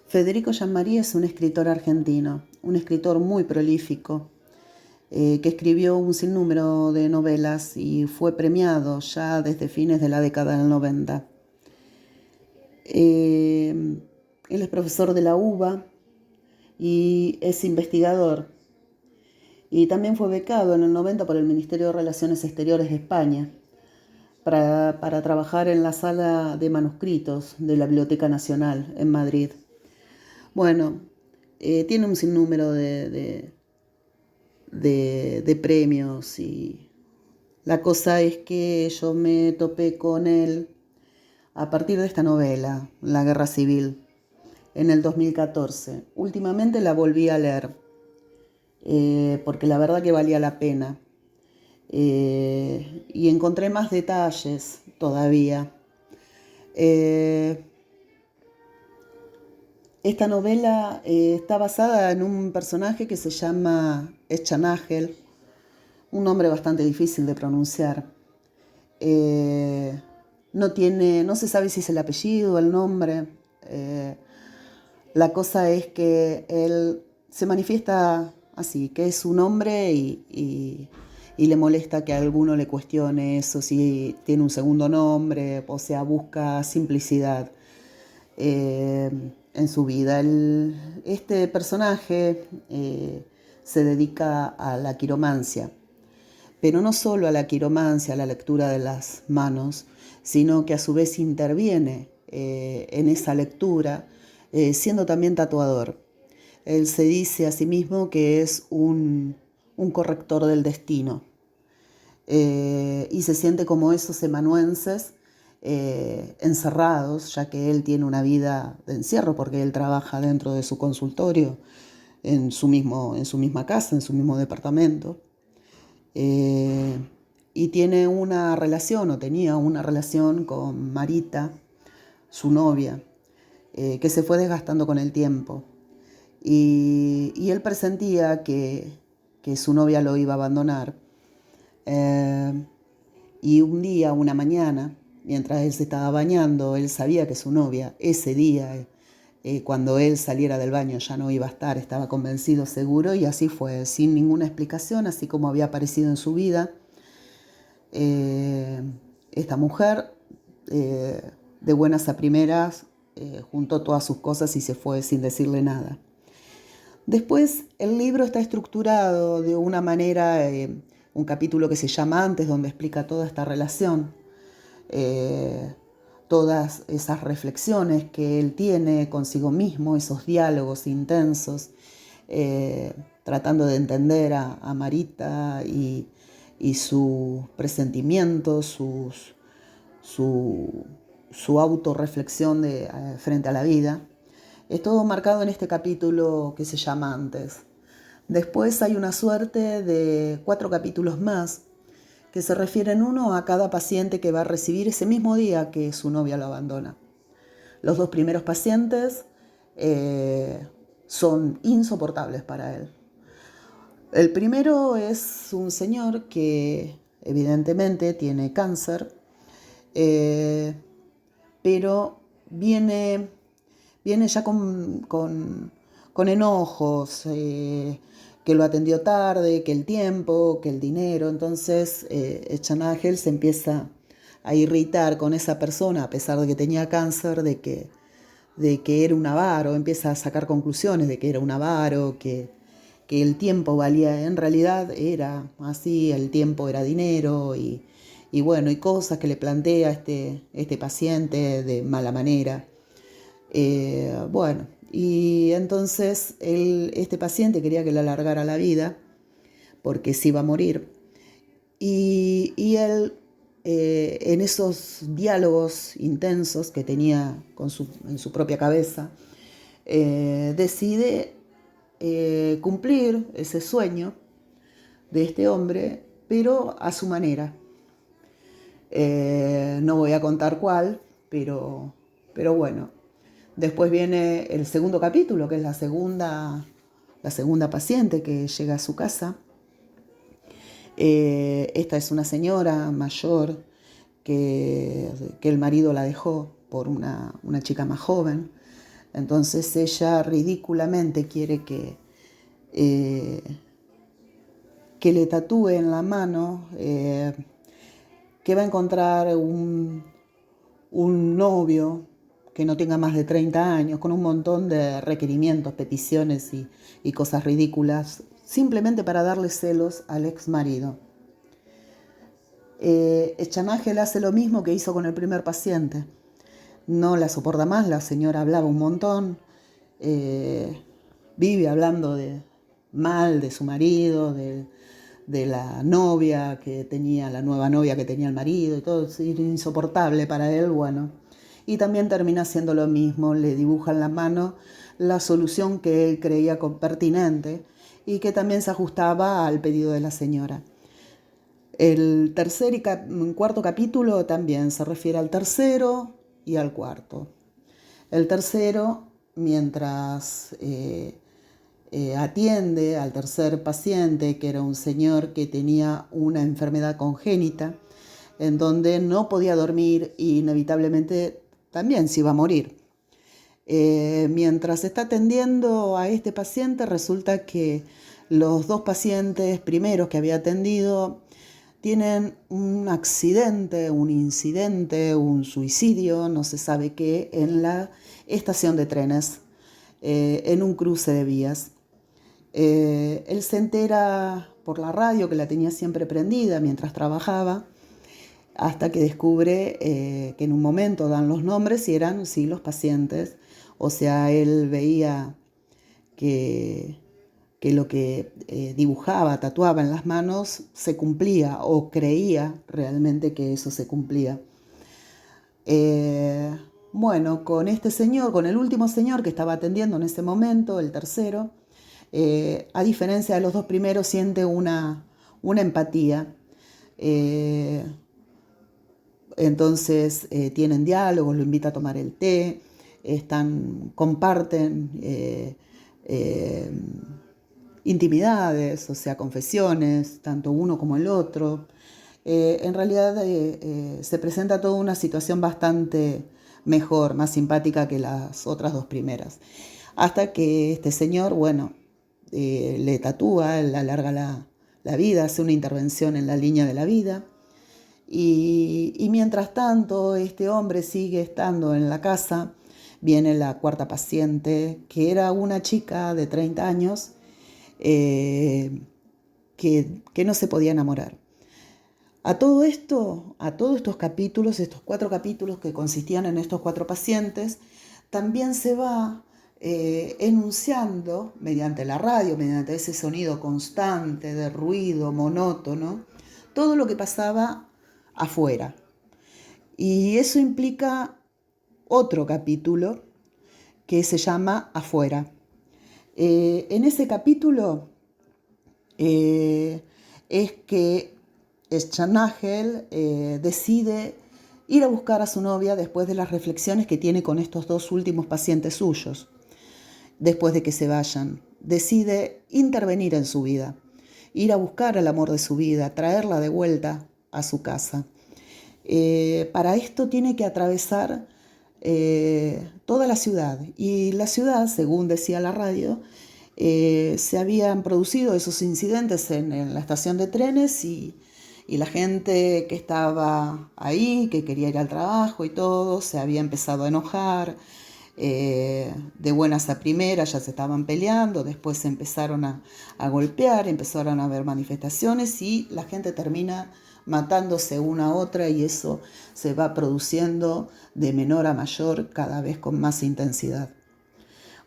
Federico Gianmarí es un escritor argentino, un escritor muy prolífico, que escribió un sinnúmero de novelas y fue premiado ya desde fines de la década del 90. Él es profesor de la UBA y es investigador. Y también fue becado en el 90 por el Ministerio de Relaciones Exteriores de España para trabajar en la sala de manuscritos de la Biblioteca Nacional en Madrid. Bueno, tiene un sinnúmero de premios y la cosa es que yo me topé con él a partir de esta novela, La Guerra Civil, en el 2014. Últimamente la volví a leer porque la verdad que valía la pena y encontré más detalles todavía. Eh, Esta novela está basada en un personaje que se llama Echanagel, un nombre bastante difícil de pronunciar. Eh, no se sabe si es el apellido o el nombre. Eh, la cosa es que él se manifiesta así, que es un hombre y le molesta que a alguno le cuestione eso, si tiene un segundo nombre, o sea, busca simplicidad en su vida. Este personaje se dedica a la quiromancia, pero no solo a la quiromancia, a la lectura de las manos, sino que a su vez interviene en esa lectura, siendo también tatuador. Él se dice a sí mismo que es un corrector del destino y se siente como esos emanuenses encerrados, ya que él tiene una vida de encierro, porque él trabaja dentro de su consultorio, en su misma casa, en su mismo departamento. Eh, y tiene una relación, o tenía una relación con Marita, su novia, que se fue desgastando con el tiempo. Y él presentía que su novia lo iba a abandonar. Eh, y un día, una mañana, mientras él se estaba bañando, él sabía que su novia, ese día, cuando él saliera del baño, ya no iba a estar, estaba convencido, seguro, y así fue, sin ninguna explicación, así como había aparecido en su vida. Eh, Esta mujer, de buenas a primeras, juntó todas sus cosas y se fue sin decirle nada. Después, el libro está estructurado de una manera, un capítulo que se llama Antes, donde explica toda esta relación, eh, todas esas reflexiones que él tiene consigo mismo, esos diálogos intensos, tratando de entender a Marita y sus presentimientos, su, su autorreflexión frente a la vida. Es todo marcado en este capítulo que se llama Antes. Después hay una suerte de 4 capítulos más que se refieren uno a cada paciente que va a recibir ese mismo día que su novia lo abandona. Los 2 primeros pacientes son insoportables para él. El primero es un señor que evidentemente tiene cáncer, eh, pero viene ya con enojos, que lo atendió tarde, que el tiempo, que el dinero. Entonces Echanagel se empieza a irritar con esa persona, a pesar de que tenía cáncer, de que era un avaro, empieza a sacar conclusiones de que era un avaro, que el tiempo valía, en realidad era así, el tiempo era dinero y bueno, y cosas que le plantea este paciente de mala manera. Bueno, y entonces este paciente quería que le alargara la vida porque se iba a morir. Y él, en esos diálogos intensos que tenía en su propia cabeza, decide cumplir ese sueño de este hombre, pero a su manera. No voy a contar cuál, pero bueno. Después viene el segundo capítulo, que es la segunda paciente que llega a su casa. Esta es una señora mayor que el marido la dejó por una chica más joven. Entonces ella ridículamente quiere eh, que le tatúe en la mano que va a encontrar un novio que no tenga más de 30 años, con un montón de requerimientos, peticiones y cosas ridículas, simplemente para darle celos al ex marido. Echanagel hace lo mismo que hizo con el primer paciente. No la soporta más, la señora hablaba un montón, eh, vive hablando mal de su marido, de la novia que tenía, la nueva novia que tenía el marido y todo, es insoportable para él, bueno. Y también termina haciendo lo mismo, le dibuja en la mano la solución que él creía pertinente y que también se ajustaba al pedido de la señora. El tercer y cuarto capítulo también se refiere al tercero y al cuarto. El tercero, mientras atiende al tercer paciente, que era un señor que tenía una enfermedad congénita, en donde no podía dormir e inevitablemente también se iba a morir. Mientras está atendiendo a este paciente, resulta que los dos pacientes primeros que había atendido tienen un accidente, un incidente, un suicidio, no se sabe qué, en la estación de trenes, en un cruce de vías. Él se entera por la radio, que la tenía siempre prendida mientras trabajaba, hasta que descubre que en un momento dan los nombres y eran, sí, los pacientes. O sea, él veía que, que lo que dibujaba, tatuaba en las manos se cumplía, o creía realmente que eso se cumplía. Bueno, con este señor, con el último señor que estaba atendiendo en ese momento, el tercero, a diferencia de los dos primeros, siente una empatía. Eh, entonces tienen diálogos, lo invita a tomar el té, comparten intimidades, o sea, confesiones, tanto uno como el otro. En realidad se presenta toda una situación bastante mejor, más simpática que las otras dos primeras. Hasta que este señor, bueno, le tatúa, le alarga la vida, hace una intervención en la línea de la vida. Y mientras tanto, este hombre sigue estando en la casa. Viene la cuarta paciente, que era una chica de 30 años, que no se podía enamorar. A todo esto, a todos estos capítulos, estos 4 capítulos que consistían en estos 4 pacientes, también se va enunciando mediante la radio, mediante ese sonido constante de ruido monótono, todo lo que pasaba afuera. Y eso implica otro capítulo que se llama Afuera. En ese capítulo es que Echanagel decide ir a buscar a su novia después de las reflexiones que tiene con estos dos últimos pacientes suyos. Después de que se vayan, decide intervenir en su vida, ir a buscar al amor de su vida, traerla de vuelta a su casa. Para esto tiene que atravesar toda la ciudad, y la ciudad, según decía la radio, se habían producido esos incidentes en la estación de trenes y la gente que estaba ahí, que quería ir al trabajo y todo, se había empezado a enojar. De buenas a primeras ya se estaban peleando, después se empezaron a golpear, empezaron a haber manifestaciones y la gente termina matándose una a otra, y eso se va produciendo de menor a mayor, cada vez con más intensidad.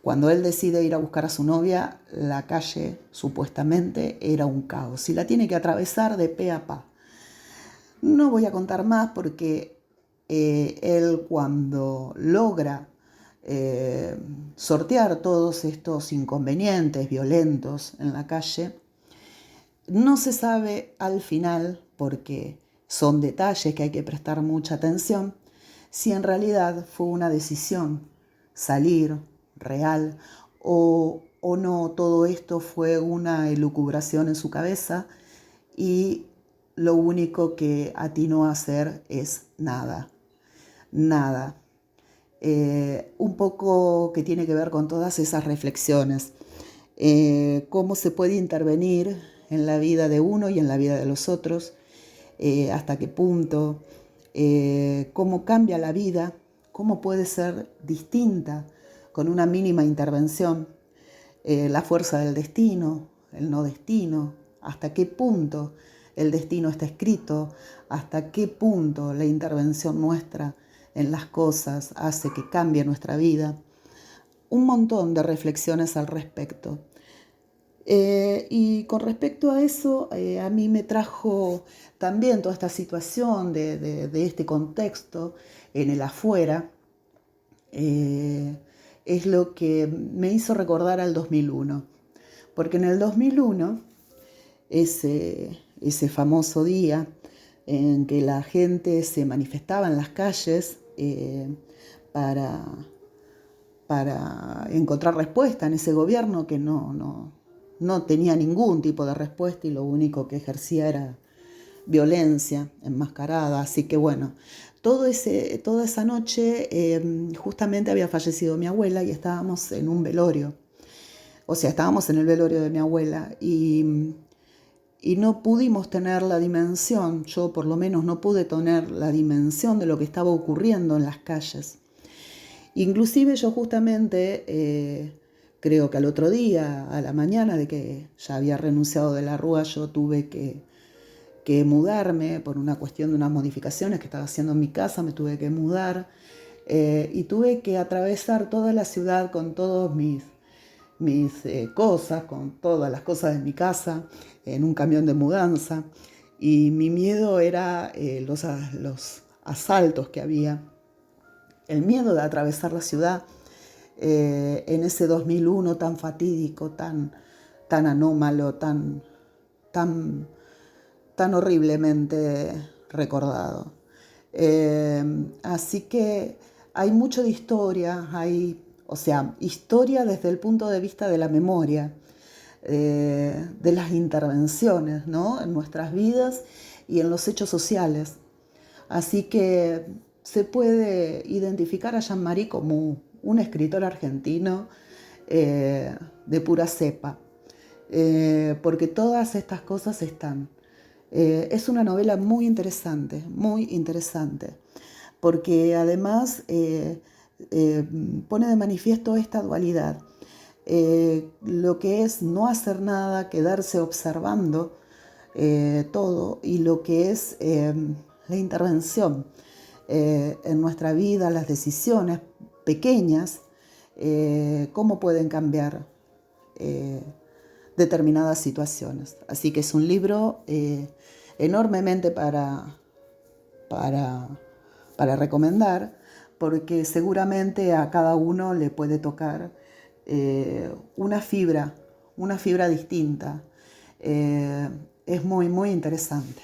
Cuando él decide ir a buscar a su novia, la calle supuestamente era un caos y la tiene que atravesar de pe a pa. No voy a contar más porque él, cuando logra sortear todos estos inconvenientes violentos en la calle, no se sabe al final, porque son detalles que hay que prestar mucha atención, si en realidad fue una decisión salir real o no, todo esto fue una elucubración en su cabeza y lo único que atinó a hacer es nada, nada. un poco que tiene que ver con todas esas reflexiones. Cómo se puede intervenir en la vida de uno y en la vida de los otros, hasta qué punto, cómo cambia la vida, cómo puede ser distinta con una mínima intervención, la fuerza del destino, el no destino, hasta qué punto el destino está escrito, hasta qué punto la intervención nuestra en las cosas hace que cambie nuestra vida. Un montón de reflexiones al respecto. Y con respecto a eso, a mí me trajo también toda esta situación de este contexto en el afuera, es lo que me hizo recordar al 2001. Porque en el 2001, ese famoso día en que la gente se manifestaba en las calles para, para encontrar respuesta en ese gobierno que no tenía ningún tipo de respuesta y lo único que ejercía era violencia enmascarada. Así que bueno, toda esa noche justamente había fallecido mi abuela y estábamos en un velorio. O sea, estábamos en el velorio de mi abuela y no pudimos tener la dimensión, yo por lo menos no pude tener la dimensión de lo que estaba ocurriendo en las calles. Inclusive yo justamente, creo que al otro día, a la mañana de que ya había renunciado de la Rúa, yo tuve que mudarme por una cuestión de unas modificaciones que estaba haciendo en mi casa, me tuve que mudar y tuve que atravesar toda la ciudad con todos mis cosas, con todas las cosas de mi casa, en un camión de mudanza. Y mi miedo era los asaltos que había, el miedo de atravesar la ciudad en ese 2001 tan fatídico, tan anómalo, tan horriblemente recordado. Así que hay mucho de historia, historia desde el punto de vista de la memoria, de las intervenciones, ¿no?, en nuestras vidas y en los hechos sociales. Así que se puede identificar a Jean-Marie como un escritor argentino de pura cepa, porque todas estas cosas están. Es una novela muy interesante, porque además pone de manifiesto esta dualidad, lo que es no hacer nada, quedarse observando todo, y lo que es la intervención en nuestra vida, las decisiones pequeñas, cómo pueden cambiar determinadas situaciones. Así que es un libro enormemente para recomendar, porque seguramente a cada uno le puede tocar una fibra distinta. Es muy, muy interesante.